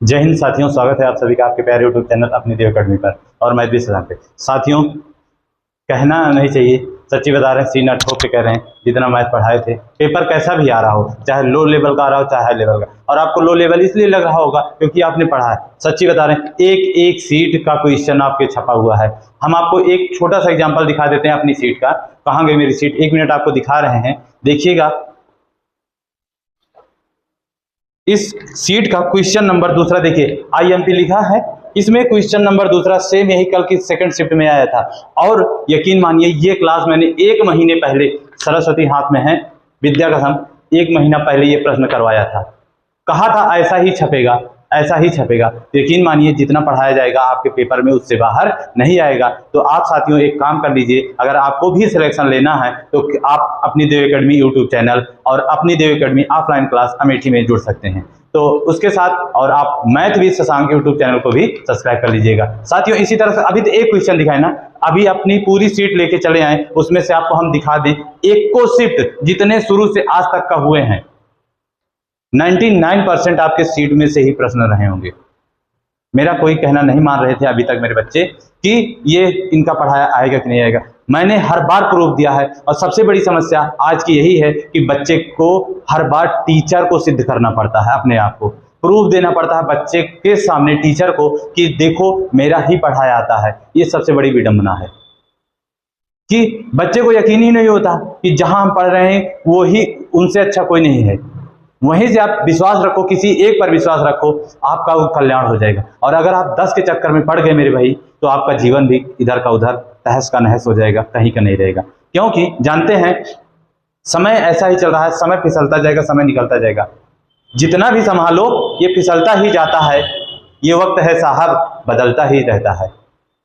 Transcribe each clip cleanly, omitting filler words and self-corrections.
जय हिंद साथियों, स्वागत है आप सभी का आपके प्यारे यूट्यूब चैनल अपनी देव अकेडमी पर और मैं भी सलाम पे। साथियों, कहना नहीं चाहिए, सच्ची बता रहे हैं, सीना ठोक के कह रहे हैं, जितना मैथ पढ़ाए थे पेपर कैसा भी आ रहा हो, चाहे लो लेवल का आ रहा हो चाहे हाई लेवल का, और आपको लो लेवल इसलिए लग रहा होगा क्योंकि आपने पढ़ा है। सच्ची बता रहे हैं, एक एक सीट का क्वेश्चन आपके छपा हुआ है। हम आपको एक छोटा सा एग्जाम्पल दिखा देते हैं अपनी सीट का। कहाँ गई मेरी सीट? 1 मिनट आपको दिखा रहे हैं, देखिएगा। इस सीट का क्वेश्चन नंबर दूसरा देखिए, आईएमपी लिखा है, इसमें क्वेश्चन नंबर दूसरा सेम यही कल की सेकंड शिफ्ट में आया था। और यकीन मानिए ये क्लास मैंने 1 महीने पहले, सरस्वती हाथ में है, विद्या कसम, 1 महीना पहले ये प्रश्न करवाया था। कहा था ऐसा ही छपेगा, ऐसा ही छपेगा। यकीन मानिए जितना पढ़ाया जाएगा आपके पेपर में उससे बाहर नहीं आएगा। तो आप साथियों एक काम कर लीजिए, अगर आपको भी सिलेक्शन लेना है तो आप अपनी देव अकेडमी यूट्यूब चैनल और अपनी देव अकेडमी ऑफलाइन क्लास अमेठी में जुड़ सकते हैं। तो उसके साथ और आप मैथ भी शशांक यूट्यूब चैनल को भी सब्सक्राइब कर लीजिएगा। साथियों इसी तरह से अभी तो एक क्वेश्चन दिखाए ना, अभी अपनी पूरी सीट लेके चले आए, उसमें से आपको हम दिखा दें एक को शिफ्ट जितने शुरू से आज तक का हुए हैं 99% आपके सीट में से ही प्रश्न रहे होंगे। मेरा कोई कहना नहीं मान रहे थे अभी तक मेरे बच्चे कि ये इनका पढ़ाया आएगा कि नहीं आएगा। मैंने हर बार प्रूफ दिया है, और सबसे बड़ी समस्या आज की यही है कि बच्चे को हर बार टीचर को सिद्ध करना पड़ता है, अपने आप को प्रूफ देना पड़ता है बच्चे के सामने टीचर को कि देखो मेरा ही पढ़ाया आता है। ये सबसे बड़ी विडंबना है कि बच्चे को यकीन ही नहीं होता कि जहां हम पढ़ रहे हैं वो ही उनसे अच्छा कोई नहीं है। वहीं से आप विश्वास रखो, किसी एक पर विश्वास रखो, आपका वो कल्याण हो जाएगा। और अगर आप 10 के चक्कर में पड़ गए मेरे भाई, तो आपका जीवन भी इधर का उधर तहस का नहस हो जाएगा, कहीं का नहीं रहेगा। क्योंकि जानते हैं समय ऐसा ही चल रहा है, समय फिसलता जाएगा, समय निकलता जाएगा, जितना भी संभालो ये फिसलता ही जाता है। ये वक्त है साहब, बदलता ही रहता है।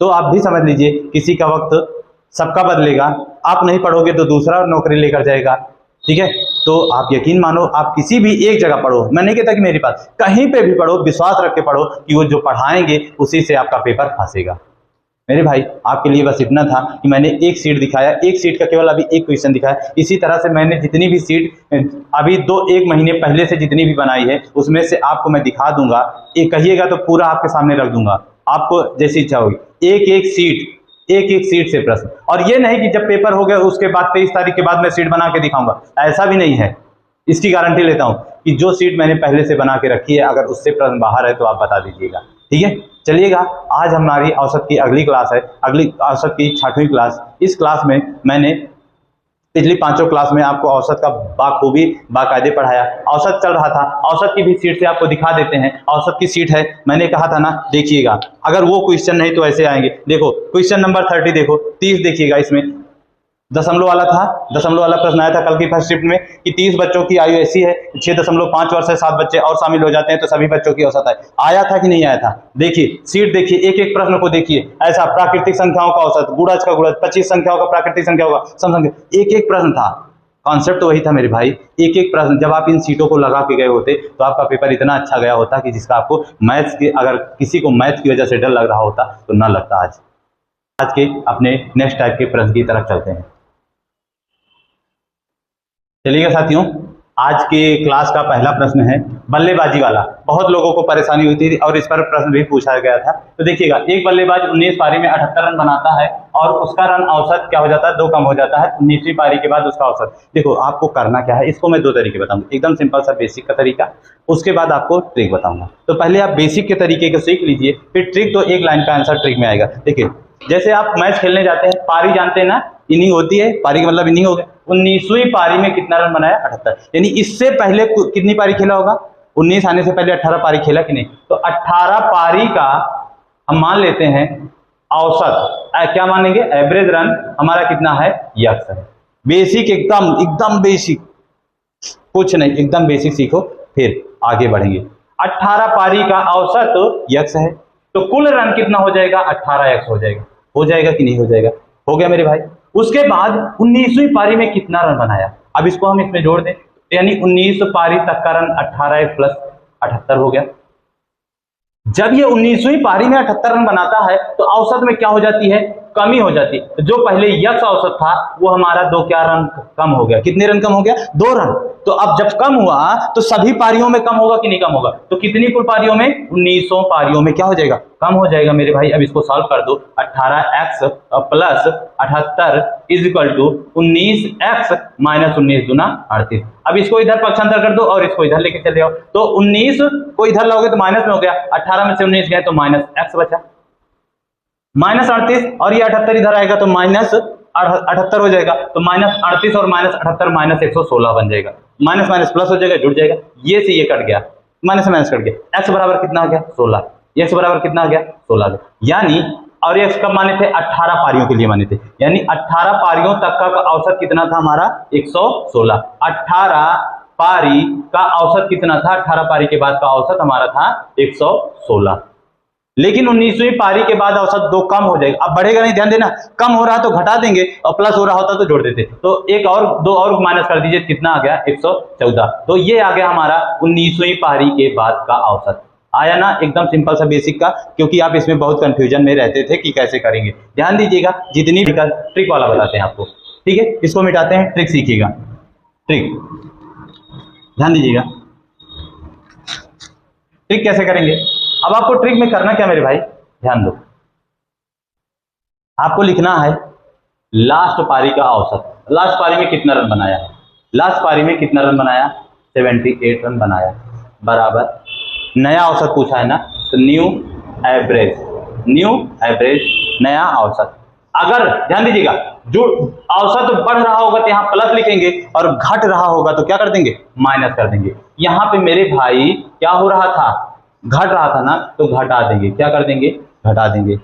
तो आप भी समझ लीजिए, किसी का वक्त सबका बदलेगा, आप नहीं पढ़ोगे तो दूसरा नौकरी लेकर जाएगा, ठीक है। तो आप यकीन मानो, आप किसी भी एक जगह पढ़ो, मैं नहीं कहता कि मेरे पास, कहीं पे भी पढ़ो, विश्वास रख के पढ़ो कि वो जो पढ़ाएंगे उसी से आपका पेपर फंसेगा। मेरे भाई आपके लिए बस इतना था कि मैंने एक सीट दिखाया, एक सीट का केवल अभी एक क्वेश्चन दिखाया। इसी तरह से मैंने जितनी भी सीट अभी 1 महीने पहले से जितनी भी बनाई है उसमें से आपको मैं दिखा दूंगा। एक कहिएगा तो पूरा आपके सामने रख दूंगा, आपको जैसी इच्छा होगी। एक एक सीट से प्रश्न, और ये नहीं कि जब पेपर हो गया उसके बाद 23 तारीख के बाद मैं सीट बना के दिखाऊंगा, ऐसा भी नहीं है। इसकी गारंटी लेता हूं कि जो सीट मैंने पहले से बना के रखी है, अगर उससे प्रश्न बाहर है तो आप बता दीजिएगा, ठीक है। चलिएगा, आज हमारी औसत की अगली क्लास है, अगली औसत की 6वीं क्लास। इस क्लास में मैंने पिछली 5 क्लास में आपको औसत का बाखूबी बाकायदे पढ़ाया। औसत चल रहा था, औसत की भी सीट से आपको दिखा देते हैं। औसत की सीट है, मैंने कहा था ना, देखिएगा अगर वो क्वेश्चन नहीं तो ऐसे आएंगे। देखो क्वेश्चन नंबर 30, देखो 30 देखिएगा, इसमें दशमलव वाला था, दशमलव वाला प्रश्न आया था कल की फर्स्ट शिफ्ट में कि 30 बच्चों की आयु ऐसी है, 6.5 वर्ष से 7 बच्चे और शामिल हो जाते हैं तो सभी बच्चों की औसत है। आया था कि नहीं आया था? देखिए सीट, देखिए एक एक प्रश्न को देखिए। ऐसा प्राकृतिक संख्याओं का औसत, गुणज का गुणज, 25 संख्याओं का प्राकृतिक संख्याओं का सम संख्या, एक एक प्रश्न था। कॉन्सेप्ट तो वही था मेरे भाई, एक एक प्रश्न। जब आप इन सीटों को लगा के गए होते तो आपका पेपर इतना अच्छा गया होता कि जिसका आपको मैथ्स की, अगर किसी को मैथ्स की वजह से डर लग रहा होता तो ना लगता। आज के अपने नेक्स्ट टाइप के प्रश्न की तरफ चलते हैं। चलिएगा साथियों, आज के क्लास का पहला प्रश्न है बल्लेबाजी वाला। बहुत लोगों को परेशानी हुई थी और इस पर प्रश्न भी पूछा गया था। तो देखिएगा, एक बल्लेबाज 19 पारी में 78 रन बनाता है और उसका रन औसत क्या हो जाता है? 2 कम हो जाता है 19वीं पारी के बाद उसका औसत। देखो आपको करना क्या है, इसको मैं 2 तरीके बताऊंगा, एकदम सिंपल सा बेसिक का तरीका, उसके बाद आपको ट्रिक बताऊंगा। तो पहले आप बेसिक के तरीके को सीख लीजिए, फिर ट्रिक तो एक लाइन का आंसर ट्रिक में आएगा। देखिए जैसे आप मैच खेलने जाते हैं, पारी जानते हैं ना, इनिंग होती है, पारी का मतलब इनिंग हो गया। 19वीं पारी में कितना रन बनाया? 78। यानी इससे पहले कितनी पारी खेला होगा? 19 आने से पहले 18 पारी खेला कि नहीं? तो 18 पारी का हम मान लेते हैं औसत, क्या मानेंगे? एवरेज रन हमारा कितना है? यक्स है। बेसिक, एकदम एकदम बेसिक, कुछ नहीं, एकदम बेसिक सीखो फिर आगे बढ़ेंगे। 18 पारी का औसत यक्स है, तो कुल रन कितना हो जाएगा? 18x हो जाएगा। हो जाएगा कि नहीं हो जाएगा? हो गया मेरे भाई। उसके बाद 19वीं पारी में कितना रन बनाया? अब इसको हम इसमें जोड़ दें, यानी 19 पारी तक का रन 18x प्लस 78 हो गया। जब ये 19वीं पारी में 78 रन बनाता है तो औसत में क्या हो जाती है, कमी हो जाती है। जो पहले यक्स औसत था वो हमारा 2 क्या रन कम हो गया, कितने रन कम हो गया, 2 रन। तो अब जब कम हुआ तो सभी पारियों में कम होगा कि नहीं कम होगा, तो कितनी कुल पारियों में, 1900 पारियों में क्या हो जाएगा, कम हो जाएगा मेरे भाई। अब इसको सॉल्व कर दो, 18x plus 78 is equal to 19x minus 19 दूना 38। अब इसको इधर पक्षांतर कर दो और इसको इधर लेके चले जाओ, तो 19 को इधर लाओगे तो माइनस में हो गया, 18 में से 19 गए तो माइनस x बचा, माइनस 38, और ये 78 इधर आएगा तो माइनस 78 हो जाएगा, तो माइनस 38 और माइनस 78 माइनस 116 बन जाएगा, माइनस माइनस प्लस हो जाएगा, जुड़ जाएगा, ये से ये कट गया, माइनस से माइनस कट गया, x बराबर कितना आ गया 16, x बराबर कितना आ गया 16 आ गया। यानी और x कब माने थे, 18 पारियों के लिए माने थे, यानी 18 पारियों तक का औसत कितना था हमारा 116। 18 पारी का औसत कितना था, 18 पारी के बाद का औसत हमारा था 116। लेकिन 19वीं पारी के बाद औसत 2 कम हो जाएगा, अब बढ़ेगा नहीं, ध्यान देना, कम हो रहा तो घटा देंगे और प्लस हो रहा होता तो जोड़ देते, तो एक और 2 और माइनस कर दीजिए, कितना आ गया 114। तो ये आ गया हमारा 19वीं पारी के बाद का औसत। आया ना, एकदम सिंपल सा बेसिक का, क्योंकि आप इसमें बहुत कंफ्यूजन में रहते थे कि कैसे करेंगे। ध्यान दीजिएगा, जितनी भी ट्रिक वाला बताते हैं आपको, ठीक है, इसको मिटाते हैं, ट्रिक सीखिएगा, ट्रिक ध्यान दीजिएगा, ट्रिक कैसे करेंगे। अब आपको ट्रिक में करना क्या मेरे भाई, ध्यान दो, आपको लिखना है लास्ट पारी का औसत, लास्ट पारी में कितना रन बनाया है, लास्ट पारी में कितना रन बनाया, 78 रन बनाया, बराबर नया औसत पूछा है ना, तो न्यू एवरेज, न्यू एवरेज नया औसत। अगर ध्यान दीजिएगा, जो औसत बढ़ रहा होगा तो यहाँ प्लस लिखेंगे और घट रहा होगा तो क्या कर देंगे, माइनस कर देंगे। यहाँ पे मेरे भाई क्या हो रहा था, घट रहा था ना, तो घटा देंगे, क्या कर देंगे, घटा देंगे।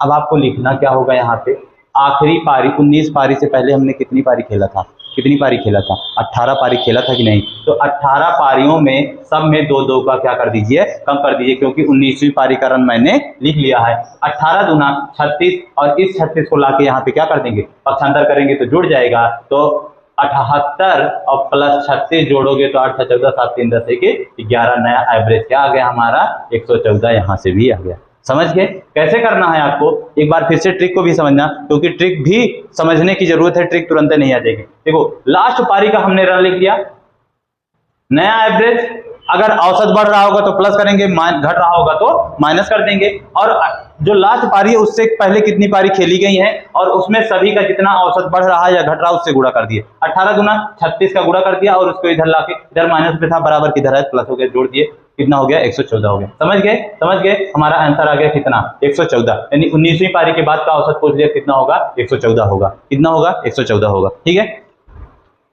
अब आपको लिखना क्या होगा, यहाँ पे आखिरी पारी 19 पारी से पहले हमने कितनी पारी खेला था, कितनी पारी खेला था, 18 पारी खेला था कि नहीं, तो 18 पारियों में सब में 2-2 का क्या कर दीजिए, कम कर दीजिए, क्योंकि 19वीं पारी का रन मैंने लिख लिया है। 18 दूना 36 और इस 36 को लाके यहाँ पे क्या कर देंगे, पक्षांतर करेंगे तो जुड़ जाएगा, तो 78 और प्लस 36 जोड़ोगे तो 8 14 7 3 10 11 नया एवरेज क्या आ गया हमारा 114, यहाँ से भी आ गया। समझ गए कैसे करना है आपको, एक बार फिर से ट्रिक को भी समझना, क्योंकि ट्रिक भी समझने की जरूरत है, ट्रिक तुरंत नहीं आ जाएगी। देखो लास्ट पारी का हमने रन लिख दिया, नया एवरेज, अगर औसत बढ़ रहा होगा तो प्लस करेंगे, घट रहा होगा तो माइनस कर देंगे, और जो लास्ट पारी है उससे पहले कितनी पारी खेली गई है और उसमें सभी का जितना औसत बढ़ रहा है या घट रहा है उससे गुणा कर दिए, 18 गुना 36 का गुणा कर दिया और उसको इधर लाके, इधर माइनस पे था बराबर किधर है प्लस हो गया, जोड़ दिए, कितना हो गया 114 हो गया। समझ गए, समझ गए, हमारा आंसर आ गया कितना 114, यानी 19वीं पारी के बाद का औसत पूछ लिया, कितना होगा 114 होगा, कितना होगा 114 होगा। ठीक है,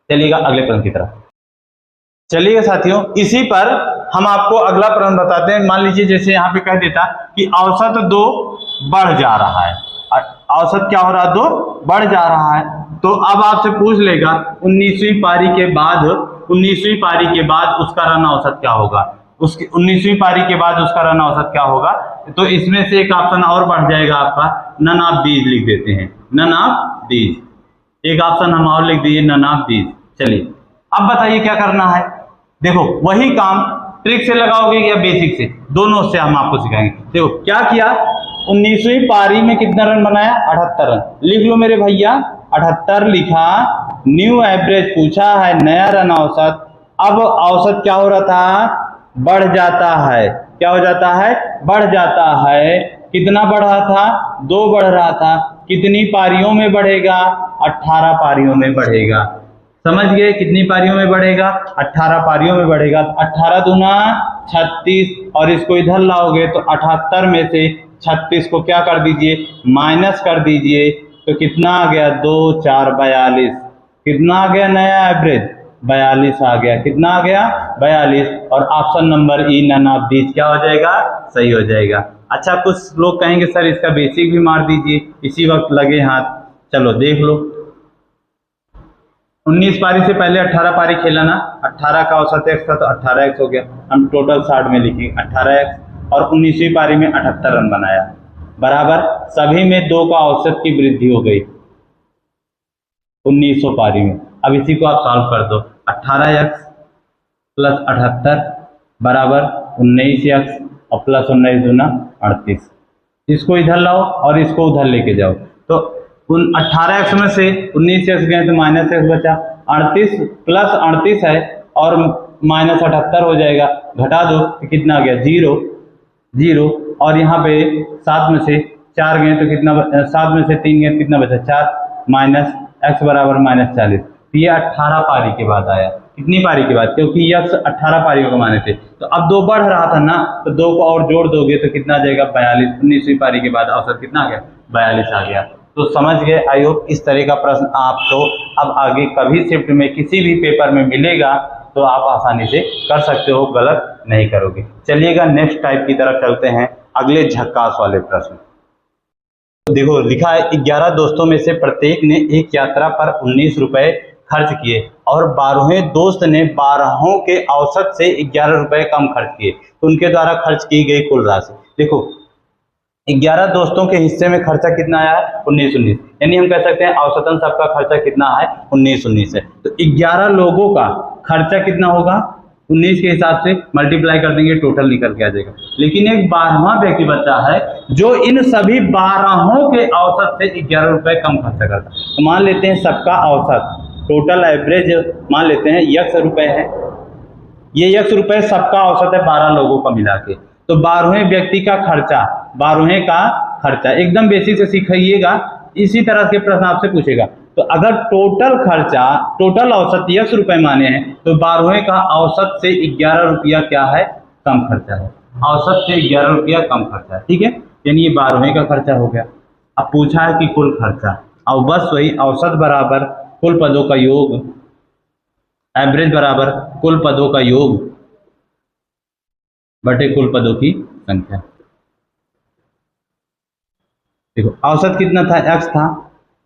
चलिएगा अगले प्रश्न की तरफ। चलिए साथियों, इसी पर हम आपको अगला प्रश्न बताते हैं। मान लीजिए जैसे यहाँ पे कह देता कि औसत 2 बढ़ जा रहा है, औसत क्या हो रहा है 2 बढ़ जा रहा है, तो अब आपसे पूछ लेगा 19वीं पारी के बाद, 19वीं पारी के बाद उसका रन औसत क्या होगा, उसकी 19वीं पारी के बाद उसका रन औसत क्या होगा। तो इसमें से एक ऑप्शन और बढ़ जाएगा आपका, नन ऑफ दीज लिख देते हैं, नन ऑफ दीज, एक ऑप्शन हम और लिख दीजिए नन ऑफ दीज। चलिए अब बताइए क्या करना है, देखो वही काम ट्रिक से लगाओगे या बेसिक से, दोनों से हम आपको सिखाएंगे। देखो क्या किया, 19वीं पारी में कितना रन बनाया 78 रन, लिख लो मेरे भैया 78 लिखा, न्यू एवरेज पूछा है, नया रन औसत। अब औसत क्या हो रहा था, बढ़ जाता है, क्या हो जाता है, बढ़ जाता है, कितना बढ़ रहा था 2 बढ़ रहा था, कितनी पारियों में बढ़ेगा 18 पारियों में बढ़ेगा। समझ गए, कितनी पारियों में बढ़ेगा 18 पारियों में बढ़ेगा, 18 दूना 36 और इसको इधर लाओगे तो 78 में से 36 को क्या कर दीजिए, माइनस कर दीजिए, तो कितना आ गया 2 4 42, कितना आ गया नया एवरेज 42 आ गया, कितना आ गया 42, और option number E none of these क्या हो जाएगा, सही हो जाएगा। अच्छा कुछ लोग कहेंगे सर इसका बेसिक भी मार दीजिए, इसी वक्त लगे हाथ, चलो देख लो। 19 पारी से पहले 18 पारी खेला ना, 18 का औसत x था तो 18x हो गया, हम टोटल 60 में लिखेंगे 18x, और 19वीं पारी में 78 रन बनाया, बराबर सभी में 2 का औसत की वृद्धि हो गई 1900 पारी में। अब इसी को आप सॉल्व कर दो, 18x प्लस 78 बराबर 19x और प्लस 19 दूना 38। इसको इधर लाओ और इसको उधर लेके जाओ, तो उन 18x में से 19x गए तो माइनस एक्स बचा, 38 प्लस 38 है और माइनस 78 हो जाएगा, घटा दो तो कितना आ गया 0 0, और यहाँ पे 7 में से 4 गए तो कितना 7 में से 3 गए तो कितना बचा 4, माइनस एक्स बराबर -40। तो ये 18 पारी के बाद आया, कितनी पारी के बाद, क्योंकि यक्स 18 पारियों को माने थे। तो अब 2 बढ़ रहा था ना, तो 2 को और जोड़ दोगे तो कितना आ जाएगा 42। 19वीं पारी के बाद औसत कितना आ गया 42 आ गया। तो समझ गए, आई होप। इस तरह का प्रश्न आपको अब आगे कभी शिफ्ट में किसी भी पेपर में मिलेगा तो आप आसानी से कर सकते हो, गलत नहीं करोगे। चलिएगा नेक्स्ट टाइप की तरफ चलते हैं, अगले झक्कास वाले प्रश्न। देखो लिखा है 11 दोस्तों में से प्रत्येक ने एक यात्रा पर 19 रुपए खर्च किए और 12वें दोस्त ने 12 के औसत से 11 रुपए कम खर्च किए, तो उनके द्वारा खर्च की गई कुल राशि। देखो 11 दोस्तों के हिस्से में खर्चा कितना आया है 19, यानी हम कह सकते हैं औसतन सबका खर्चा कितना है 19 है। तो 11 लोगों का खर्चा कितना होगा 19 के हिसाब से मल्टीप्लाई कर देंगे, टोटल निकल के आ जाएगा। लेकिन एक 12वां व्यक्ति बचा है जो इन सभी 12 के औसत से 11 रुपए कम खर्चा करता है। तो मान लेते हैं सबका औसत टोटल एवरेज मान लेते हैं x रुपए है, ये x रुपए सबका औसत है 12 लोगों का मिला के। तो 12वें व्यक्ति का खर्चा, 12वें का खर्चा एकदम बेसिक से सीखिएगा, इसी तरह के प्रश्न आपसे पूछेगा। तो अगर टोटल खर्चा टोटल औसत x रुपए माने हैं तो 12वें का औसत से 11 रुपया क्या है कम खर्चा है, औसत से 11 रुपया कम खर्चा है, ठीक है। यानी ये 12वें का खर्चा हो गया। अब पूछा है कि कुल खर्चा, अब बस वही औसत बराबर कुल पदों का योग, एवरेज बराबर कुल पदों का योग बटे कुल पदों की संख्या। देखो औसत कितना था x था,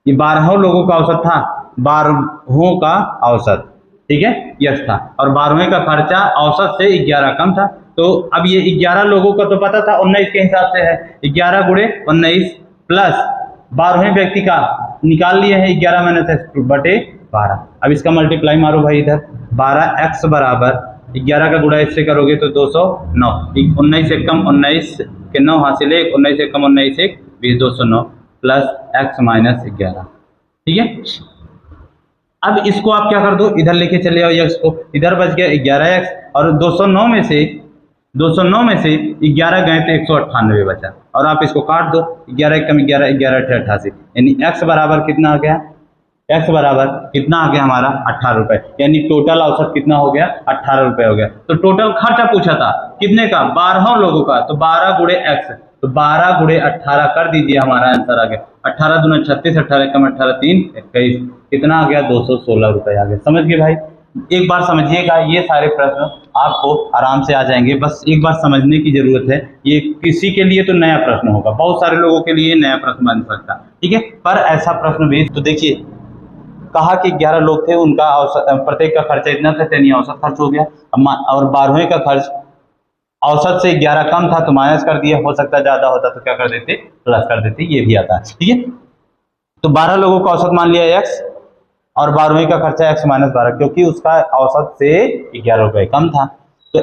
ये 12 लोगों का औसत था, 12 का औसत, ठीक है x था, और 12वें का खर्चा औसत से 11 कम था। तो अब ये 11 लोगों का तो पता था 19 के हिसाब से है, 11 गुणे 19 प्लस 12वें व्यक्ति का निकाल लिए है 11 माइनस एक्स बटे 12। अब इसका मल्टीप्लाई मारो भाई इधर, 12x बराबर 11 का गुणा इससे करोगे तो 209, 19 से कम 19 के 9 हासिल है, 19 से कम 19 एक 20, 209 प्लस x माइनस 11, ठीक है। अब इसको आप क्या कर दो, इधर लेके चले आओ x को, इधर बच गया 11x और 209 में से 11 गए तो 198 बचा, और आप इसको काट दो, 11 कम 11, 11 88, यानी x बराबर कितना आ गया, x बराबर कितना आ गया हमारा 18 रुपए, यानी टोटल औसत कितना हो गया 18 रुपए हो गया। तो टोटल खर्चा पूछा था कितने का 12 लोगों का, तो 12 गुणे x, तो 12 गुणे 18 कर दीजिए, हमारा आंसर आ गया 18 दूना 36, 18 कम 18 3 21, कितना आ गया 216 रुपए आ गया। समझ गए भाई, एक बार समझिएगा, ये सारे प्रश्न आपको आराम से आ जाएंगे, बस एक बार समझने की जरूरत है। ये किसी के लिए तो नया प्रश्न होगा, बहुत सारे लोगों के लिए नया प्रश्न बन सकता, ठीक है, पर ऐसा प्रश्न भी। तो देखिए कहा कि 11 लोग थे, उनका प्रत्येक का खर्चा इतना था, यानी औसत खर्च हो गया, और 12वें का खर्च औसत से 11 कम था तो माइनस कर दिया, हो सकता ज्यादा होता तो क्या कर देते प्लस कर देते, ये भी आता है, ठीक है। तो 12 लोगों का औसत मान लिया x और 12वें का खर्चा x माइनस 12, क्योंकि उसका औसत से 11 रुपए कम था। तो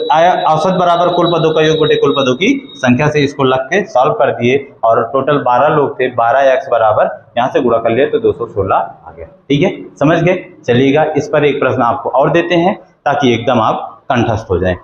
औसत बराबर कुल पदों का योग बटे कुल पदों की संख्या से इसको लग के सॉल्व कर दिए, और टोटल 12 लोग थे, 12x बराबर यहाँ से गुणा कर लिए तो 216 आ गया, ठीक है, समझ गए। चलिएगा इस पर एक प्रश्न आपको और देते हैं ताकि एकदम आप कंठस्थ हो जाए।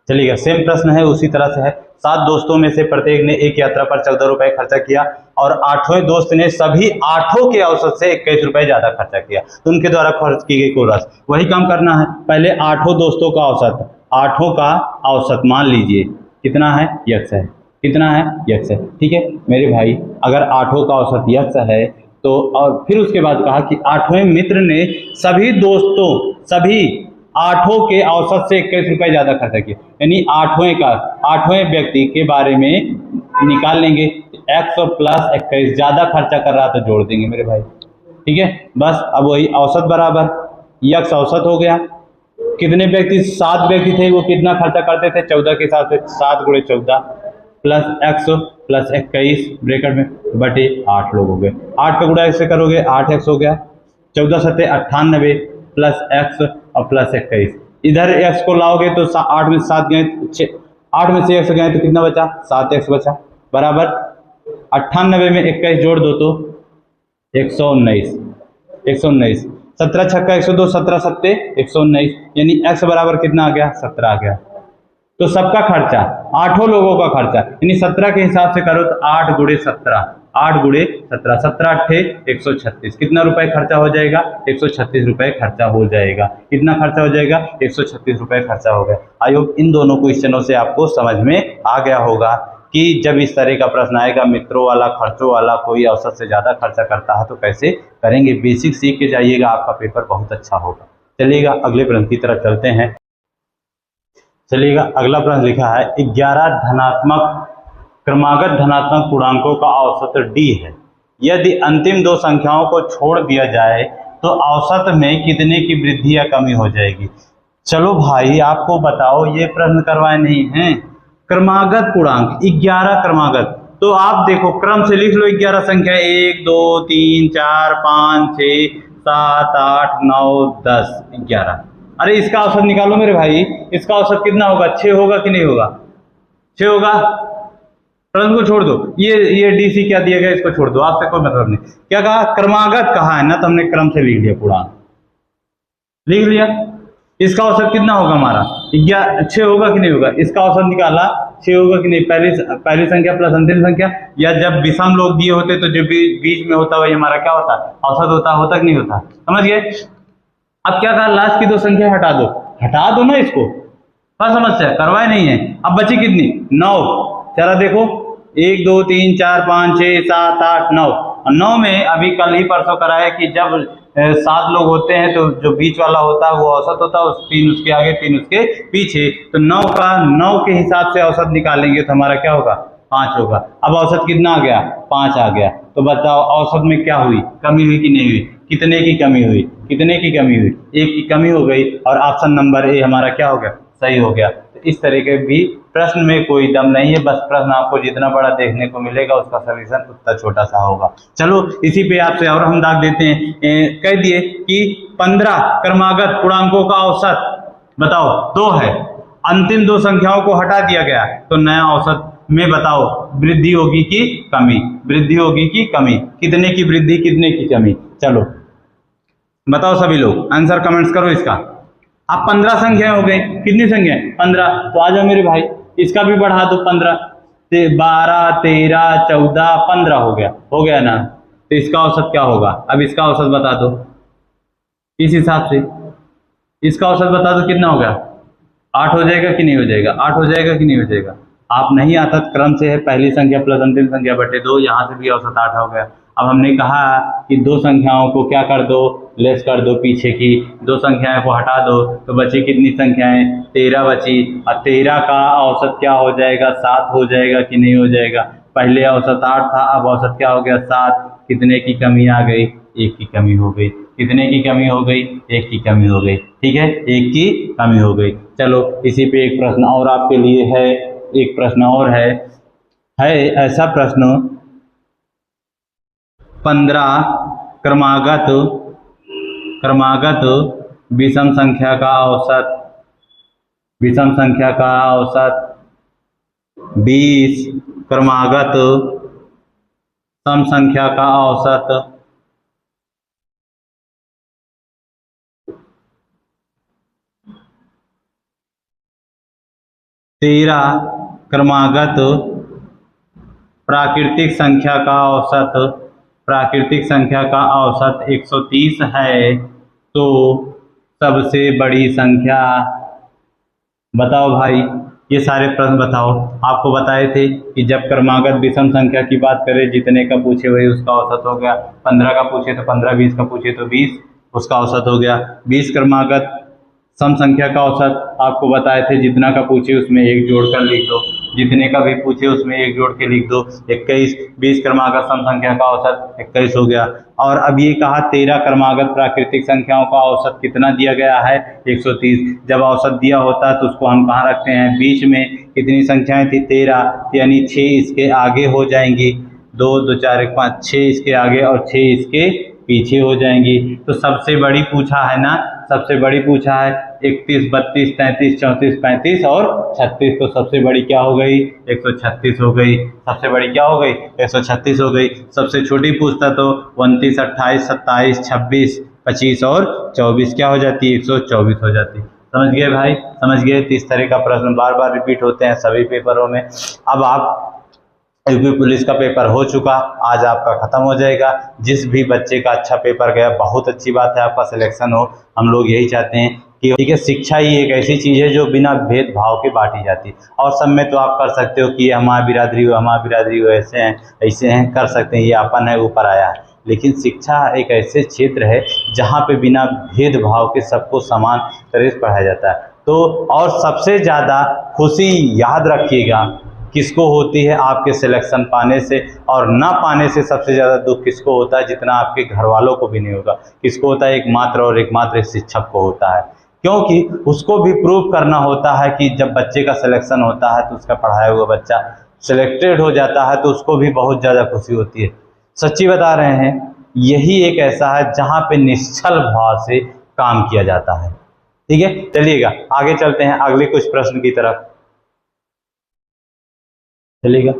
चलिएगा सेम प्रश्न है, उसी तरह से है। 7 दोस्तों में से प्रत्येक ने एक यात्रा पर 14 रुपए खर्चा किया और 8वें दोस्त ने सभी 8 के औसत से 21 रुपए ज्यादा खर्चा किया, तो उनके द्वारा खर्च की गई कुल राशि। वही काम करना है, पहले 8 दोस्तों का औसत, 8 का औसत मान लीजिए कितना है x है, कितना है x है, ठीक है मेरे भाई। अगर 8 का औसत x है तो, और फिर उसके बाद कहा कि 8वें मित्र ने सभी दोस्तों सभी 8 के औसत से 21 रुपए ज्यादा खर्चा किया, यानी 8वें व्यक्ति के बारे में निकाल लेंगे, x और प्लस 21 ज्यादा खर्चा कर रहा तो जोड़ देंगे मेरे भाई, ठीक है। बस अब वही औसत बराबर x औसत हो गया, कितने व्यक्ति 7 व्यक्ति थे, वो कितना खर्चा करते थे 14 के हिसाब से, 7 गुणे 14 प्लस x प्लस 21 ब्रैकेट में बटे 8 लोग हो गए, 8 का गुणा ऐसे करोगे 8x हो गया, 14 सत्ते 98 प्लस x और प्लस 21, इधर x को लाओगे तो 8 में 7 गए 8 में से 1 गए तो कितना बचा, 7x बचा, बराबर 98 में 21 जोड़ दो तो 119, 119, 17 छक्का 102, 17 सत्ते 119, यानी x बराबर कितना आ गया, 17 आ गया। तो सबका खर्चा, 8 लोगों का खर्चा, यानी 17 के हिसाब से करो तो 8 गुणे 17, 8 गुणे 17, 17 अट्ठे 136, कितना रुपए खर्चा हो जाएगा, 136 रुपए खर्चा हो जाएगा। कितना खर्चा हो जाएगा, 136 रुपए खर्चा हो गया। आई होप इन दोनों क्वेश्चनों से आपको समझ में आ गया होगा कि जब इस तरह का प्रश्न आएगा, मित्रों वाला, खर्चों वाला, कोई औसत से ज़्यादा खर्चा करता है तो कैसे करेंगे, बेसिक सीख के जाइएगा, आपका पेपर बहुत अच्छा होगा। चलिएगा अगले प्रश्न की तरफ चलते हैं। चलिएगा अगला प्रश्न लिखा है 11 धनात्मक क्रमागत धनात्मक पूर्णांकों का औसत d है। यदि अंतिम दो संख्याओं को छोड़ दिया जाए तो औसत में कितने की वृद्धि या कमी हो जाएगी। चलो भाई आपको बताओ, ये प्रश्न करवाए नहीं हैं। क्रमागत पूर्णांक 11 क्रमागत, तो आप देखो क्रम से लिख लो 11 संख्या, 1 2 3 4 5 6 7 8 9 10 11। अरे इसका औसत निकालो मेरे भाई, इसका औसत कितना होगा, 6 होगा कि नहीं होगा, 6 होगा। प्रश्न को छोड़ दो, ये डीसी क्या दिया गया इसको छोड़ दो, आपसे कोई मतलब नहीं। क्या कहा, क्रमागत कहा है ना, तो हमने क्रम से लिख लिया, पूर्णांक लिख लिया। इसका औसत कितना होगा हमारा, 6 होगा कि नहीं होगा, इसका औसत निकाला 6 होगा कि नहीं, पहली संख्या प्लस अंतिम संख्या, या जब विषम लोग दिए होते तो जो बीच में होता वही हमारा क्या होता, औसत होता कि नहीं होता, समझ गए। अब क्या कहा, लास्ट की 2 संख्या हटा दो ना इसको, क्या समस्या, करवाए नहीं है। अब बची कितनी, 9। चला देखो 1 2 3 4 5 6 7 8 9, और 9 में अभी कल ही परसों कराया कि जब 7 लोग होते हैं तो जो बीच वाला होता है वो औसत होता है, 3 उसके आगे 3 उसके पीछे, तो 9 के हिसाब से औसत निकालेंगे तो हमारा क्या होगा, 5 होगा। अब औसत कितना आ गया, 5 आ गया। तो बताओ औसत में क्या हुई, कमी हुई कि नहीं हुई, कितने की कमी हुई, कितने की कमी हुई, 1 की कमी हो गई, और ऑप्शन नंबर ए हमारा क्या हो गया, सही हो गया। तो इस तरह के भी प्रश्न में कोई दम नहीं है, बस प्रश्न आपको जितना बड़ा देखने को मिलेगा उसका सलूशन उतना छोटा सा होगा। चलो इसी पे आपसे और हम दाग देते हैं, कह दिए कि 15 क्रमागत पूर्णांकों का औसत बताओ 2 है, अंतिम 2 संख्याओं को हटा दिया गया तो नया औसत में बताओ वृद्धि होगी कि कमी, वृद्धि होगी कि कमी, कितने की वृद्धि कितने की कमी। चलो बताओ सभी लोग, आंसर कमेंट्स करो इसका। अब 15 संख्याएं हो गई, कितनी संख्या, 15, तो आ जाओ मेरे भाई इसका भी बढ़ा दो, 15 से 12 13 14 15 हो गया ना, तो इसका औसत क्या होगा, अब इसका औसत बता दो, इस हिसाब से इसका औसत बता दो कितना होगा, 8 हो जाएगा कि नहीं हो जाएगा, 8 हो जाएगा कि नहीं हो जाएगा। आप नहीं आता, क्रम से है, पहली संख्या प्लस अंतिम संख्या बटे 2, यहाँ से भी औसत 8 हो गया। अब हमने कहा कि 2 संख्याओं को क्या कर दो, लेस कर दो, पीछे की 2 संख्याएं को हटा दो, तो बची कितनी संख्याएं, 13 बची, और 13 का औसत क्या हो जाएगा, 7 हो जाएगा कि नहीं हो जाएगा। पहले औसत 8 था, अब औसत क्या हो गया, 7, कितने की कमी आ गई, 1 की कमी हो गई, कितने की कमी हो गई, 1 की कमी हो गई, ठीक है, 1 की कमी हो गई। चलो इसी पे एक प्रश्न और आपके लिए है, एक प्रश्न और है ऐसा प्रश्न, 15 क्रमागत विषम संख्या का औसत, विषम संख्या का औसत 20 क्रमागत सम संख्या का औसत 13 क्रमागत प्राकृतिक संख्या का औसत, प्राकृतिक संख्या का औसत 130 है, तो सबसे बड़ी संख्या बताओ भाई। ये सारे प्रश्न बताओ, आपको बताए थे कि जब क्रमागत विषम संख्या की बात करें, जितने का पूछे वही उसका औसत हो गया, 15 का पूछे तो 15, 20 का पूछे तो 20 उसका औसत हो गया। 20 क्रमागत सम संख्या का औसत आपको बताए थे, जितना का पूछे उसमें 1 जोड़कर लिख दो, जितने का भी पूछे उसमें 1 जोड़ के लिख दो, 21। 20 क्रमागत सम संख्या का औसत 21 हो गया। और अब ये कहा 13 क्रमागत प्राकृतिक संख्याओं का औसत कितना दिया गया है, 130। जब औसत दिया होता है तो उसको हम कहाँ रखते हैं, बीच में। कितनी संख्याएं थी, 13, यानी 6 इसके आगे हो जाएंगी, 2 2 4 1 5, 6 इसके आगे और 6 इसके पीछे हो जाएंगी। तो सबसे बड़ी पूछा है ना, सबसे बड़ी पूछा है 31, 32, 33, 34, 35 और 36। तो सबसे बड़ी क्या हो गई? 136 हो गई। सबसे बड़ी क्या हो गई? 136 हो गई। सबसे छोटी पूछता तो 29, 28, 27, 26, 25 और 24 क्या हो जाती है? 124 हो जाती है। समझ गए भाई? समझ गए? तो इस तरह का प्रश्न बार बार रिपीट होते हैं सभी पेपरों में। अब आप यूपी पुलिस का पेपर हो चुका, आज आपका खत्म हो जाएगा। जिस भी बच्चे का अच्छा पेपर गया, बहुत अच्छी बात है, आपका सिलेक्शन हो। हम लोग यही चाहते हैं कि ठीक है, शिक्षा ही एक ऐसी चीज़ है जो बिना भेदभाव के बांटी जाती है। और सब में तो आप कर सकते हो कि हमारी बिरादरी हो, हमारी बिरादरी हो, ऐसे हैं कर सकते हैं, ये अपन है, ऊपर आया है। लेकिन शिक्षा एक ऐसे क्षेत्र है जहाँ पे बिना भेदभाव के सबको समान तरह से पढ़ाया जाता है। तो और सबसे ज़्यादा खुशी याद रखिएगा किसको होती है? आपके सिलेक्शन पाने से और ना पाने से सबसे ज़्यादा दुख किसको होता है? जितना आपके घर वालों को भी नहीं होगा। किसको होता है? एकमात्र और एकमात्र शिक्षक को होता है, क्योंकि उसको भी प्रूव करना होता है कि जब बच्चे का सिलेक्शन होता है तो उसका पढ़ाया हुआ बच्चा सिलेक्टेड हो जाता है तो उसको भी बहुत ज़्यादा खुशी होती है। सच्ची बता रहे हैं, यही एक ऐसा है जहाँ पे निश्चल भाव से काम किया जाता है। ठीक है, चलिएगा आगे चलते हैं अगले कुछ प्रश्न की तरफ। चलिएगा,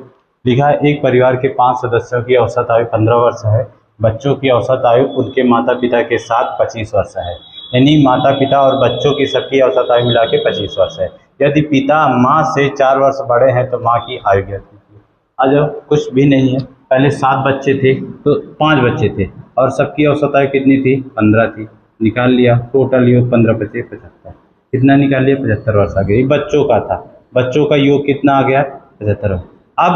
लिखा है एक परिवार के 5 सदस्यों की औसत आयु 15 वर्ष है। बच्चों की औसत आयु उनके माता पिता के साथ 25 वर्ष है। यानी माता पिता और बच्चों की सबकी औसत आयु मिला के 25 वर्ष है। यदि पिता माँ से 4 वर्ष बड़े हैं तो माँ की आयु क्या थी? आज कुछ भी नहीं है, पहले 7 बच्चे थे तो 5 बच्चे थे और सबकी औसत आयु कितनी थी? 15 थी। निकाल लिया, टोटल योग 15 × 5 = 75। कितना निकाल लिया? 75 वर्ष आ गया। बच्चों का था, बच्चों का योग कितना आ गया? 75। अब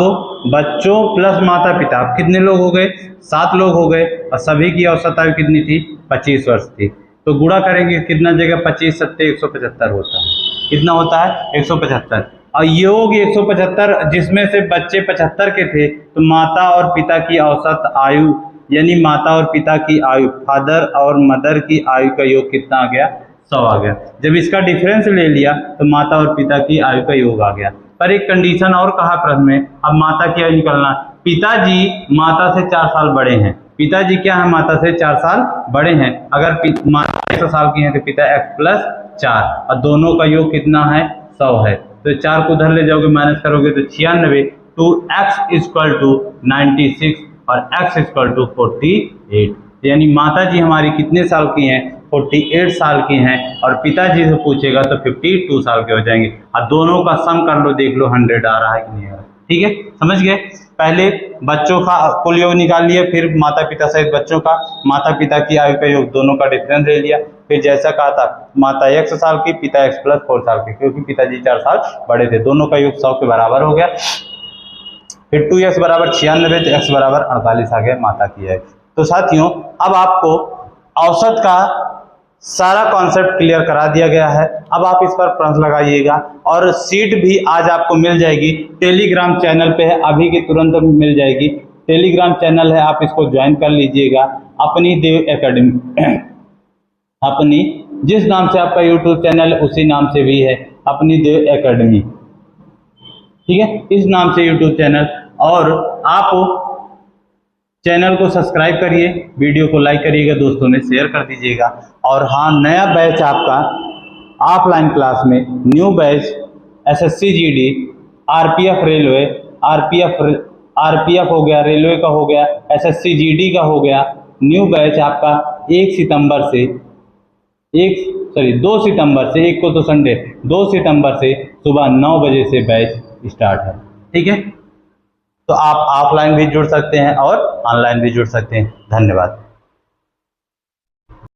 बच्चों प्लस माता पिता कितने लोग हो गए? 7 लोग हो गए और सभी की औसत आयु कितनी थी? 25 वर्ष थी। तो गुणा करेंगे कितना जगह? 25 × 7 = 175 होता है। कितना होता है? 175। और योग 175, जिसमें से बच्चे 75 के थे, तो माता और पिता की औसत आयु यानी माता और पिता की आयु, फादर और मदर की आयु का योग कितना आ गया? 100 आ गया। जब इसका डिफरेंस ले लिया तो माता और पिता की आयु का योग आ गया। पर एक कंडीशन और कहा प्रश्न में, अब माता की आयु निकलना। पिताजी माता से 4 साल बड़े हैं। पिताजी क्या है? माता से 4 साल बड़े हैं। अगर माता 100 साल की है तो पिता x + 4 और दोनों का योग कितना है? 100 है। तो 4 को उधर ले जाओगे, माइनस करोगे तो 96, तो x = 96 और x = 48। यानी माता जी हमारी कितने साल की हैं? 48 साल की हैं। और पिताजी से पूछेगा तो 52 साल के हो जाएंगे। और दोनों का सम कर लो, देख लो 100 आ रहा है कि नहीं आ रहा। ठीक है, समझ गए? पहले बच्चों का कुल योग निकाल लिया, फिर माता पिता सहित बच्चों का, माता पिता की आयु का योग, दोनों का डिफरेंस ले लिया। फिर जैसा कहा था, माता 100 साल की, पिता x + 4 साल के, क्योंकि पिताजी 4 साल बड़े थे। दोनों का योग 100 के बराबर हो गया। फिर 2x = 96 तो x = 48 आ गया माता की आयु। तो साथियों, अब आपको औसत का सारा कॉन्सेप्ट क्लियर करा दिया गया है। अब आप इस पर प्रश्न लगाइएगा और सीट भी आज आपको मिल जाएगी। टेलीग्राम चैनल पे है, अभी के तुरंत मिल जाएगी। टेलीग्राम चैनल है, आप इसको ज्वाइन कर लीजिएगा। अपनी देव एकेडमी अपनी जिस नाम से आपका यूट्यूब चैनल है उसी नाम से भी है, अपनी देव एकेडमी। ठीक है, इस नाम से यूट्यूब चैनल। और आप चैनल को सब्सक्राइब करिए, वीडियो को लाइक करिएगा, दोस्तों में शेयर कर दीजिएगा। और हाँ, नया बैच आपका ऑफलाइन क्लास में, new batch SSC GD, RPF railway, RPF हो गया, रेलवे का हो गया, SSC GD का हो गया। न्यू बैच आपका 2 सितंबर से, एक को तो संडे, 2 सितंबर से सुबह 9 बजे से बैच स्टार्ट है। ठीक है, तो आप ऑफलाइन भी जुड़ सकते हैं और ऑनलाइन भी जुड़ सकते हैं। धन्यवाद।